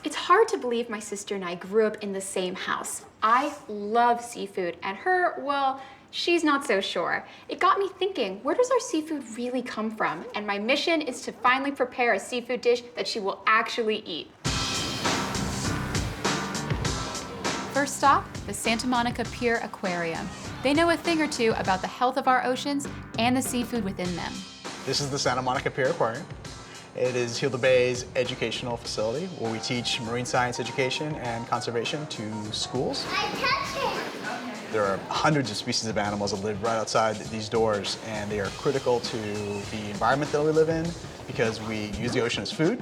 It's hard to believe my sister and I grew up in the same house. I love seafood, and her, well, she's not so sure. It got me thinking, where does our seafood really come from? And my mission is to finally prepare a seafood dish that she will actually eat. First stop, the Santa Monica Aquarium. They know a thing or two about the health of our oceans and the seafood within them. This is the Santa Monica Aquarium. It is Hilda Bay's educational facility where we teach marine science education and conservation to schools. I touched it! There are hundreds of species of animals that live right outside these doors, and they are critical to the environment that we live in because we use the ocean as food.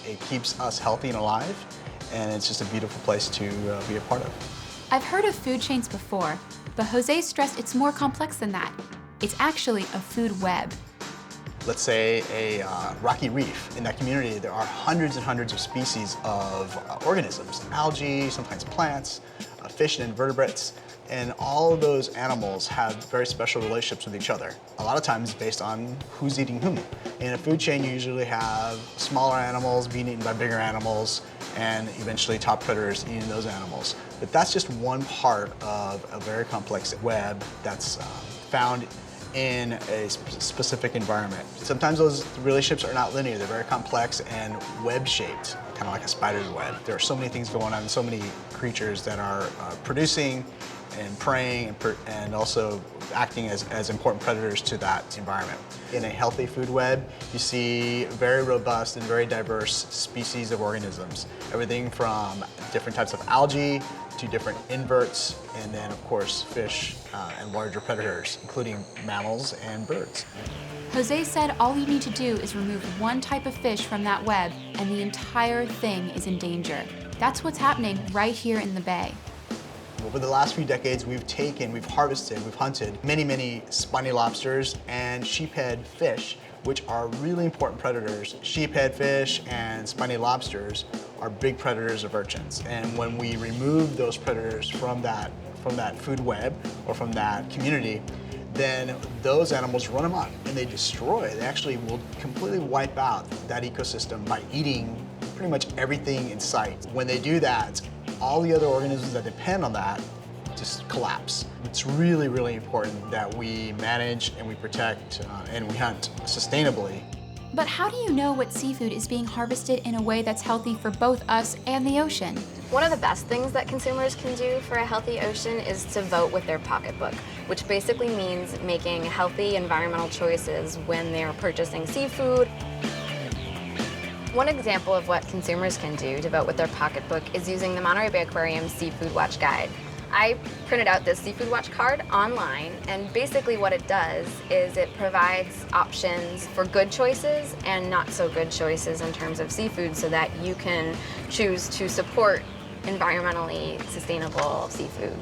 It keeps us healthy and alive, and it's just a beautiful place to be a part of. I've heard of food chains before, but Jose stressed it's more complex than that. It's actually a food web. Let's say a rocky reef. In that community, there are hundreds and hundreds of species of organisms, algae, sometimes plants, fish and invertebrates, and all of those animals have very special relationships with each other. A lot of times based on who's eating whom. In a food chain, you usually have smaller animals being eaten by bigger animals, and eventually top predators eating those animals. But that's just one part of a very complex web that's found in a specific environment. Sometimes those relationships are not linear, they're very complex and web-shaped, kind of like a spider's web. There are so many things going on, so many creatures that are producing and preying and also acting as important predators to that environment. In a healthy food web, you see very robust and very diverse species of organisms. Everything from different types of algae to different inverts, and then of course fish and larger predators, including mammals and birds. Jose said all you need to do is remove one type of fish from that web and the entire thing is in danger. That's what's happening right here in the bay. Over the last few decades, we've harvested, we've hunted many spiny lobsters and sheephead fish, which are really important predators. Sheephead fish and spiny lobsters are big predators of urchins. And when we remove those predators from that food web or from that community, then those animals run amok and they actually will completely wipe out that ecosystem by eating pretty much everything in sight. When they do that, all the other organisms that depend on that just collapse. It's really important that we manage and we protect and we hunt sustainably. But how do you know what seafood is being harvested in a way that's healthy for both us and the ocean? One of the best things that consumers can do for a healthy ocean is to vote with their pocketbook, which basically means making healthy environmental choices when they're purchasing seafood. One example of what consumers can do to vote with their pocketbook is using the Monterey Bay Aquarium Seafood Watch Guide. I printed out this Seafood Watch card online, and basically what it does is it provides options for good choices and not so good choices in terms of seafood so that you can choose to support environmentally sustainable seafood.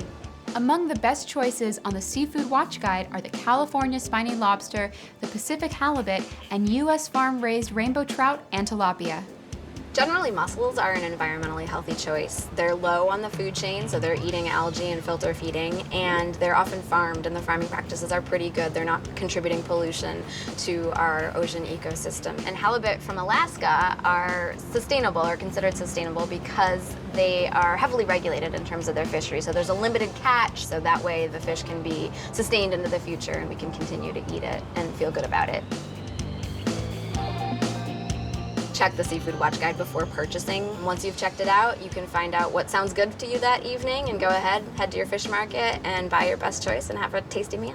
Among the best choices on the Seafood Watch Guide are the California spiny lobster, the Pacific halibut, and U.S. farm-raised rainbow trout and tilapia. Generally, mussels are an environmentally healthy choice. They're low on the food chain, so they're eating algae and filter feeding, and they're often farmed, and the farming practices are pretty good. They're not contributing pollution to our ocean ecosystem. And halibut from Alaska are considered sustainable because they are heavily regulated in terms of their fishery. So there's a limited catch, so that way the fish can be sustained into the future and we can continue to eat it and feel good about it. Check the Seafood Watch Guide before purchasing. Once you've checked it out, you can find out what sounds good to you that evening and go ahead, head to your fish market and buy your best choice and have a tasty meal.